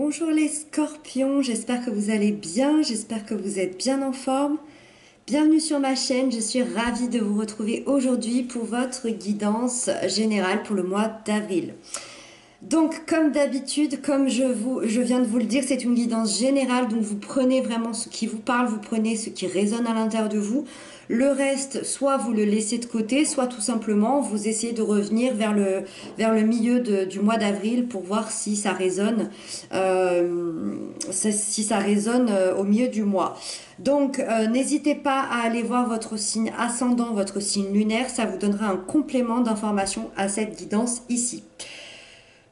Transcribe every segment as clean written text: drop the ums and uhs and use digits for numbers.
Bonjour les scorpions, j'espère que vous allez bien, j'espère que vous êtes bien en forme. Bienvenue sur ma chaîne, je suis ravie de vous retrouver aujourd'hui pour votre guidance générale pour le mois d'avril. Donc comme d'habitude, comme je viens de vous le dire, c'est une guidance générale, donc vous prenez vraiment ce qui vous parle, vous prenez ce qui résonne à l'intérieur de vous. Le reste, soit vous le laissez de côté, soit tout simplement vous essayez de revenir vers le milieu du mois d'avril pour voir si ça résonne, au milieu du mois. Donc n'hésitez pas à aller voir votre signe ascendant, votre signe lunaire, ça vous donnera un complément d'information à cette guidance ici.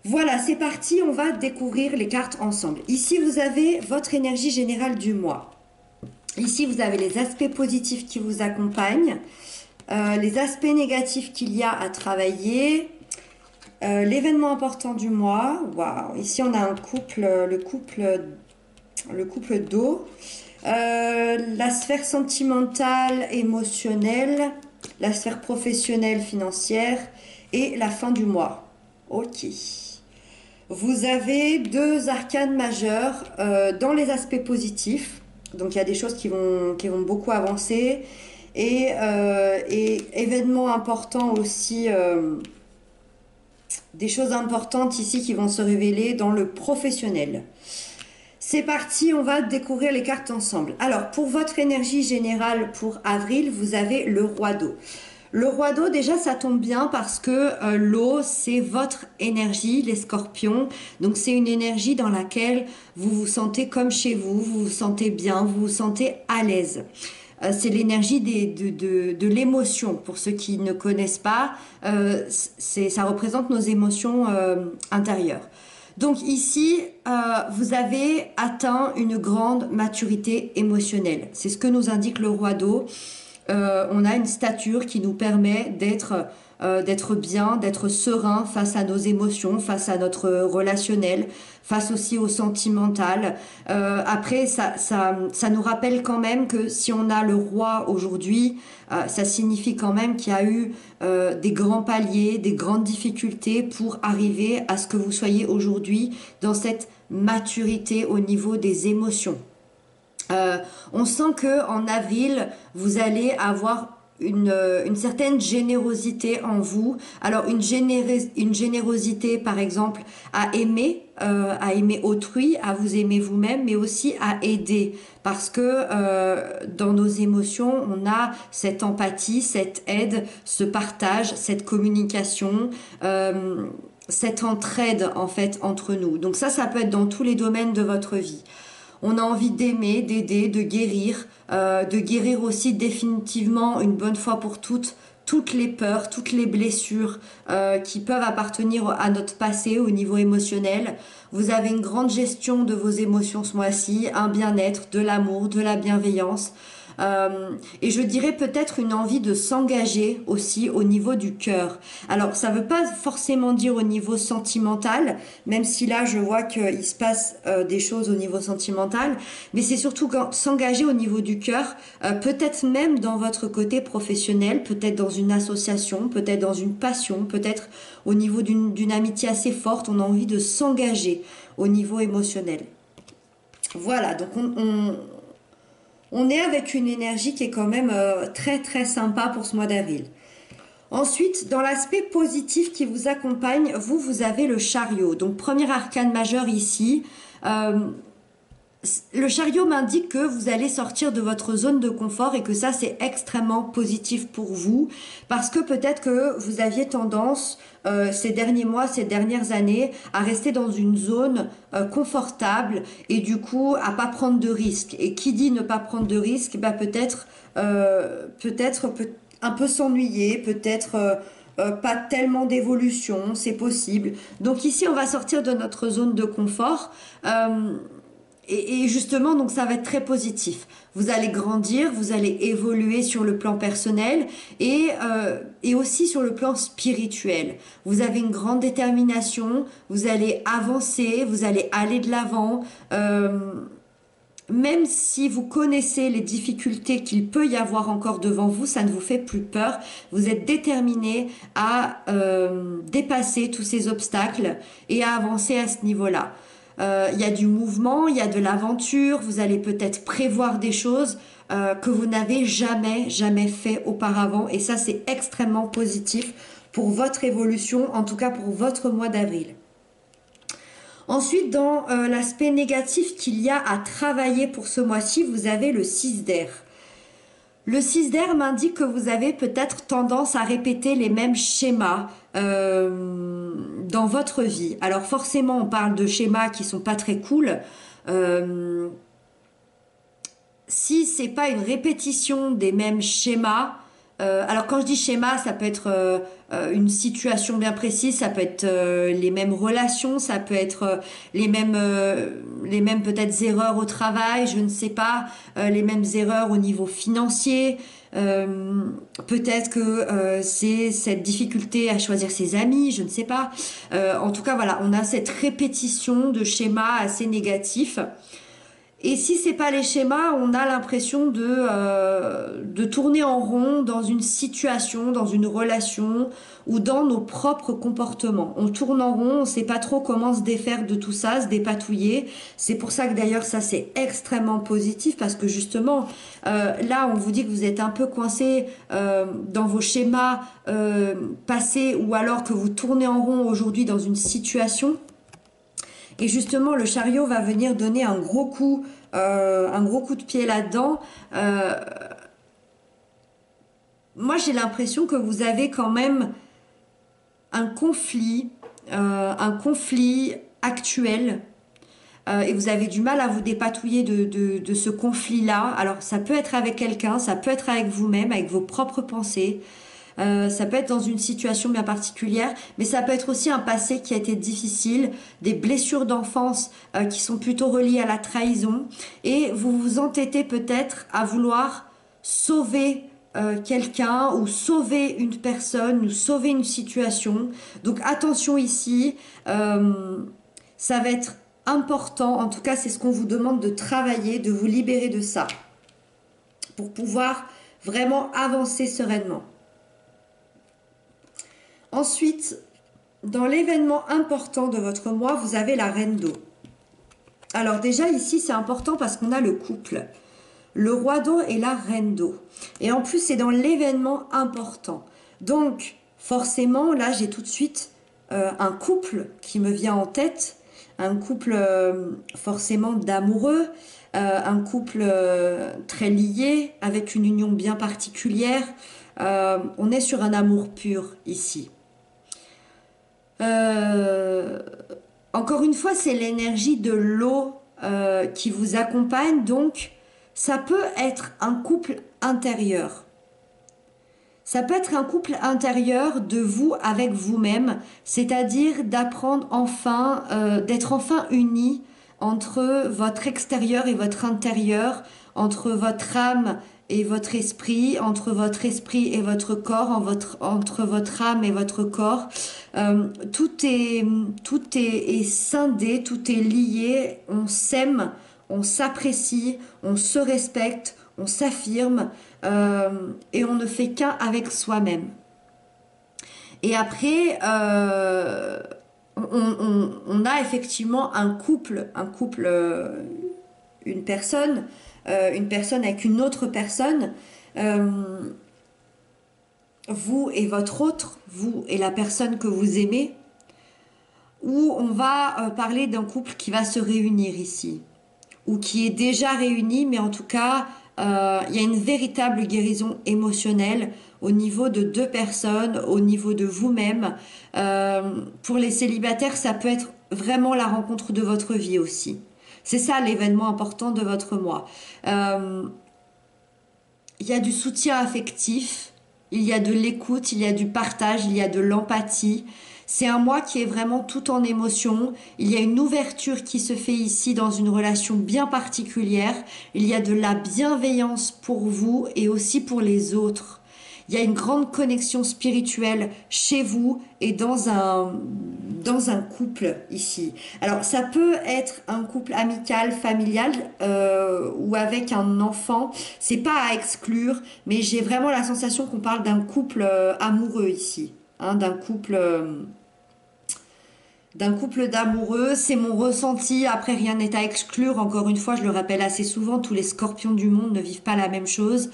Voilà, c'est parti, on va découvrir les cartes ensemble. Ici, vous avez votre énergie générale du mois. Ici, vous avez les aspects positifs qui vous accompagnent, les aspects négatifs qu'il y a à travailler, l'événement important du mois. Waouh, ici, on a un couple, le couple d'eau, la sphère sentimentale, émotionnelle, la sphère professionnelle, financière et la fin du mois. Ok. Vous avez deux arcanes majeures dans les aspects positifs. Donc il y a des choses qui vont beaucoup avancer. Et événements importants aussi, des choses importantes ici qui vont se révéler dans le professionnel. C'est parti, on va découvrir les cartes ensemble. Alors pour votre énergie générale pour avril, vous avez le roi d'eau. Le roi d'eau, déjà, ça tombe bien parce que l'eau, c'est votre énergie, les scorpions. Donc, c'est une énergie dans laquelle vous vous sentez comme chez vous, vous vous sentez bien, vous vous sentez à l'aise. C'est l'énergie de l'émotion. Pour ceux qui ne connaissent pas, ça représente nos émotions intérieures. Donc ici, vous avez atteint une grande maturité émotionnelle. C'est ce que nous indique le roi d'eau. On a une stature qui nous permet d'être bien, d'être serein face à nos émotions, face à notre relationnel, face aussi au sentimental. Après, ça nous rappelle quand même que si on a le roi aujourd'hui, ça signifie quand même qu'il y a eu des grands paliers, des grandes difficultés pour arriver à ce que vous soyez aujourd'hui dans cette maturité au niveau des émotions. On sent que en avril, vous allez avoir une certaine générosité en vous. Alors une générosité, par exemple, à aimer autrui, à vous aimer vous-même, mais aussi à aider. Parce que dans nos émotions, on a cette empathie, cette aide, ce partage, cette communication. Cette entraide en fait entre nous. Donc ça peut être dans tous les domaines de votre vie. On a envie d'aimer, d'aider, de guérir aussi définitivement une bonne fois pour toutes les peurs, toutes les blessures qui peuvent appartenir à notre passé au niveau émotionnel. Vous avez une grande gestion de vos émotions ce mois-ci, un bien-être, de l'amour, de la bienveillance. Et je dirais peut-être une envie de s'engager aussi au niveau du cœur. Alors ça veut pas forcément dire au niveau sentimental, même si là je vois qu'il se passe des choses au niveau sentimental, mais c'est surtout s'engager au niveau du cœur, peut-être même dans votre côté professionnel, peut-être dans une association, peut-être dans une passion, peut-être au niveau d'une amitié assez forte, on a envie de s'engager au niveau émotionnel. Voilà, donc on est avec une énergie qui est quand même très très sympa pour ce mois d'avril. Ensuite, dans l'aspect positif qui vous accompagne, vous avez le chariot. Donc, premier arcane majeur ici. Le chariot m'indique que vous allez sortir de votre zone de confort et que ça, c'est extrêmement positif pour vous parce que peut-être que vous aviez tendance ces derniers mois, ces dernières années à rester dans une zone confortable et du coup à pas prendre de risques. Et qui dit ne pas prendre de risques, bah peut-être un peu s'ennuyer, peut-être pas tellement d'évolution, c'est possible. Donc ici, on va sortir de notre zone de confort. Et justement, donc ça va être très positif. Vous allez grandir, vous allez évoluer sur le plan personnel et aussi sur le plan spirituel. Vous avez une grande détermination, vous allez avancer, vous allez aller de l'avant. Même si vous connaissez les difficultés qu'il peut y avoir encore devant vous, ça ne vous fait plus peur. Vous êtes déterminé à dépasser tous ces obstacles et à avancer à ce niveau-là. il y a du mouvement, il y a de l'aventure, vous allez peut-être prévoir des choses que vous n'avez jamais fait auparavant. Et ça, c'est extrêmement positif pour votre évolution, en tout cas pour votre mois d'avril. Ensuite, dans l'aspect négatif qu'il y a à travailler pour ce mois-ci, vous avez le 6 d'air. Le 6 d'air m'indique que vous avez peut-être tendance à répéter les mêmes schémas dans votre vie. Alors forcément, on parle de schémas qui sont pas très cool. Si c'est pas une répétition des mêmes schémas, alors quand je dis schéma, ça peut être une situation bien précise, ça peut être les mêmes relations, ça peut être les mêmes peut-être erreurs au travail, je ne sais pas, les mêmes erreurs au niveau financier. Peut-être que c'est cette difficulté à choisir ses amis, je ne sais pas. En tout cas, voilà, on a cette répétition de schémas assez négatifs. Et si c'est pas les schémas, on a l'impression de tourner en rond dans une situation, dans une relation ou dans nos propres comportements. On tourne en rond, on sait pas trop comment se défaire de tout ça, se dépatouiller. C'est pour ça que d'ailleurs ça c'est extrêmement positif parce que justement là on vous dit que vous êtes un peu coincé dans vos schémas passés ou alors que vous tournez en rond aujourd'hui dans une situation. Et justement, le chariot va venir donner un gros coup de pied là-dedans. Moi, j'ai l'impression que vous avez quand même un conflit actuel. Et vous avez du mal à vous dépatouiller de ce conflit-là. Alors, ça peut être avec quelqu'un, ça peut être avec vous-même, avec vos propres pensées. Ça peut être dans une situation bien particulière, mais ça peut être aussi un passé qui a été difficile, des blessures d'enfance qui sont plutôt reliées à la trahison, et vous vous entêtez peut-être à vouloir sauver quelqu'un ou sauver une personne ou sauver une situation. Donc attention ici, ça va être important, en tout cas c'est ce qu'on vous demande de travailler, de vous libérer de ça, pour pouvoir vraiment avancer sereinement. Ensuite, dans l'événement important de votre mois, vous avez la reine d'eau. Alors déjà ici, c'est important parce qu'on a le couple, le roi d'eau et la reine d'eau. Et en plus, c'est dans l'événement important. Donc, forcément, là, j'ai tout de suite un couple qui me vient en tête, un couple forcément d'amoureux, un couple très lié, avec une union bien particulière. On est sur un amour pur ici. Encore une fois, c'est l'énergie de l'eau qui vous accompagne, donc ça peut être un couple intérieur. Ça peut être un couple intérieur de vous avec vous-même, c'est-à-dire d'apprendre enfin, d'être enfin unis entre votre extérieur et votre intérieur, entre votre âme et votre esprit, entre votre esprit et votre corps, entre votre âme et votre corps. Tout est scindé, tout est lié, on s'aime, on s'apprécie, on se respecte, on s'affirme et on ne fait qu'un avec soi-même. Et après, on a effectivement un couple, une personne avec une autre personne, vous et votre autre, vous et la personne que vous aimez, où on va parler d'un couple qui va se réunir ici, ou qui est déjà réuni, mais en tout cas, il y a une véritable guérison émotionnelle au niveau de deux personnes, au niveau de vous-même. Pour les célibataires, ça peut être vraiment la rencontre de votre vie aussi. C'est ça l'événement important de votre mois. Il y a du soutien affectif, il y a de l'écoute, il y a du partage, il y a de l'empathie. C'est un mois qui est vraiment tout en émotion. Il y a une ouverture qui se fait ici dans une relation bien particulière. Il y a de la bienveillance pour vous et aussi pour les autres. Il y a une grande connexion spirituelle chez vous et dans un couple ici. Alors ça peut être un couple amical, familial ou avec un enfant. C'est pas à exclure, mais j'ai vraiment la sensation qu'on parle d'un couple amoureux ici, hein, d'un couple d'amoureux. C'est mon ressenti. Après, rien n'est à exclure. Encore une fois, je le rappelle assez souvent, tous les scorpions du monde ne vivent pas la même chose.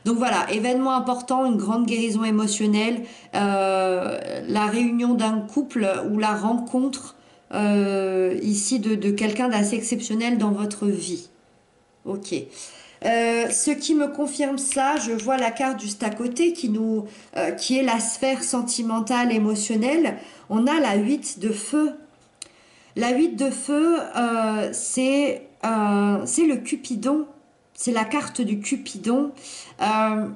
Donc voilà, événement important, une grande guérison émotionnelle, la réunion d'un couple ou la rencontre ici de quelqu'un d'assez exceptionnel dans votre vie. Ok. Ce qui me confirme ça, je vois la carte juste à côté qui est la sphère sentimentale, émotionnelle. On a la 8 de feu. La 8 de feu, c'est le Cupidon. C'est la carte du Cupidon. Euh,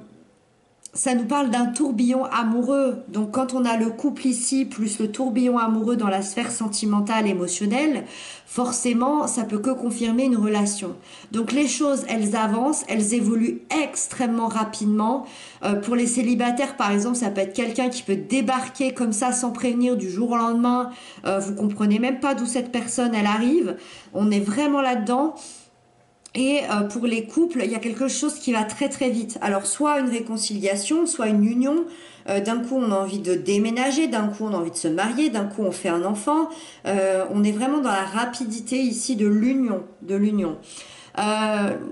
Ça nous parle d'un tourbillon amoureux. Donc quand on a le couple ici, plus le tourbillon amoureux dans la sphère sentimentale, émotionnelle, forcément, ça peut que confirmer une relation. Donc les choses, elles avancent, elles évoluent extrêmement rapidement. Pour les célibataires, par exemple, ça peut être quelqu'un qui peut débarquer comme ça sans prévenir du jour au lendemain. Vous comprenez même pas d'où cette personne, elle arrive. On est vraiment là-dedans. Et pour les couples, il y a quelque chose qui va très très vite. Alors soit une réconciliation, soit une union. D'un coup, on a envie de déménager, d'un coup, on a envie de se marier, d'un coup, on fait un enfant. On est vraiment dans la rapidité ici de l'union, de l'union.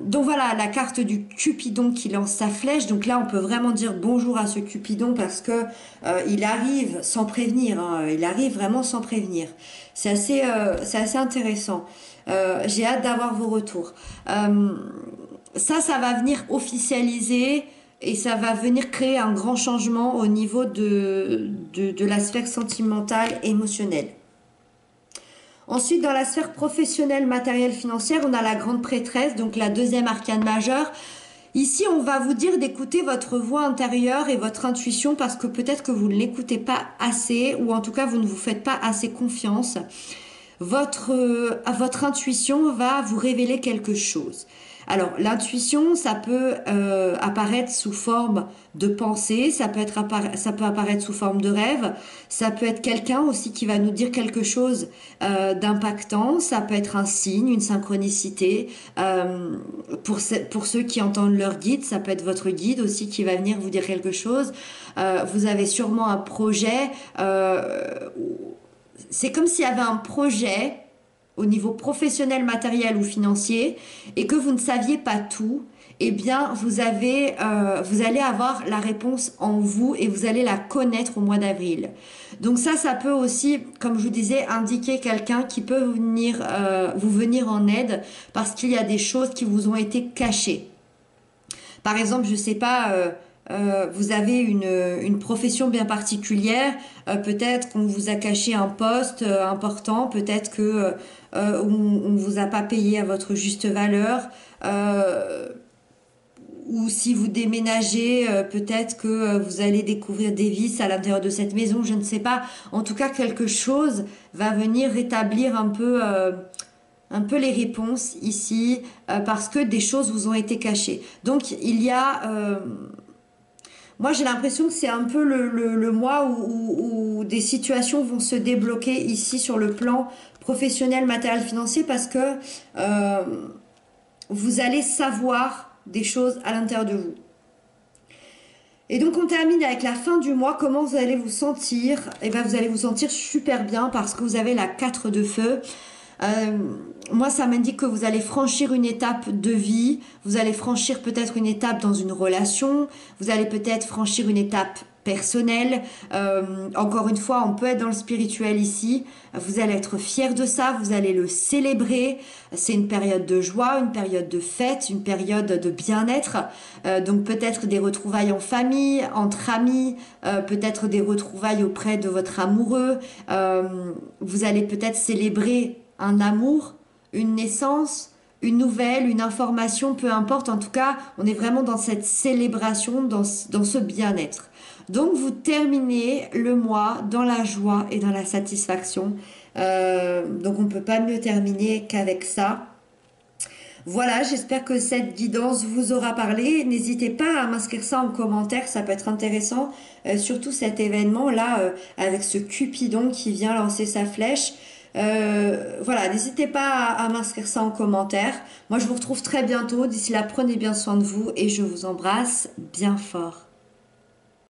Donc voilà, la carte du Cupidon qui lance sa flèche. Donc là, on peut vraiment dire bonjour à ce Cupidon parce que il arrive sans prévenir. Hein. Il arrive vraiment sans prévenir. C'est assez intéressant. J'ai hâte d'avoir vos retours. Ça va venir officialiser et ça va venir créer un grand changement au niveau de la sphère sentimentale, émotionnelle. Ensuite, dans la sphère professionnelle, matérielle, financière, on a la grande prêtresse, donc la deuxième arcane majeure. Ici, on va vous dire d'écouter votre voix intérieure et votre intuition parce que peut-être que vous ne l'écoutez pas assez ou en tout cas, vous ne vous faites pas assez confiance. Votre intuition va vous révéler quelque chose. Alors, l'intuition, ça peut apparaître sous forme de pensée, ça peut apparaître sous forme de rêve, ça peut être quelqu'un aussi qui va nous dire quelque chose d'impactant, ça peut être un signe, une synchronicité. Pour ceux qui entendent leur guide, ça peut être votre guide aussi qui va venir vous dire quelque chose. Vous avez sûrement un projet. C'est comme s'il y avait un projet au niveau professionnel, matériel ou financier et que vous ne saviez pas tout, eh bien, vous allez avoir la réponse en vous et vous allez la connaître au mois d'avril. Donc ça peut aussi, comme je vous disais, indiquer quelqu'un qui peut vous venir en aide parce qu'il y a des choses qui vous ont été cachées. Par exemple, je sais pas, vous avez une profession bien particulière, peut-être qu'on vous a caché un poste important, peut-être que on vous a pas payé à votre juste valeur, ou si vous déménagez, peut-être que vous allez découvrir des vices à l'intérieur de cette maison, je ne sais pas. En tout cas, quelque chose va venir rétablir un peu les réponses ici, parce que des choses vous ont été cachées. Donc il y a moi, j'ai l'impression que c'est un peu le mois où des situations vont se débloquer ici sur le plan professionnel, matériel, financier, parce que euh, vous allez savoir des choses à l'intérieur de vous. Et donc, on termine avec la fin du mois. Comment vous allez vous sentir? Eh bien, vous allez vous sentir super bien parce que vous avez la 4 de feu. Euh, Moi, ça m'indique que vous allez franchir une étape de vie, vous allez franchir peut-être une étape dans une relation, vous allez peut-être franchir une étape personnelle. Encore une fois, on peut être dans le spirituel ici. Vous allez être fier de ça, vous allez le célébrer. C'est une période de joie, une période de fête, une période de bien-être. Donc peut-être des retrouvailles en famille, entre amis, peut-être des retrouvailles auprès de votre amoureux. Vous allez peut-être célébrer un amour, une naissance, une nouvelle, une information, peu importe. En tout cas, on est vraiment dans cette célébration, dans ce bien-être. Donc, vous terminez le mois dans la joie et dans la satisfaction. Donc, on ne peut pas mieux terminer qu'avec ça. Voilà, j'espère que cette guidance vous aura parlé. N'hésitez pas à m'inscrire ça en commentaire, ça peut être intéressant. Surtout cet événement-là, avec ce Cupidon qui vient lancer sa flèche. Voilà, n'hésitez pas à m'inscrire ça en commentaire. Moi, je vous retrouve très bientôt. D'ici là, prenez bien soin de vous et je vous embrasse bien fort.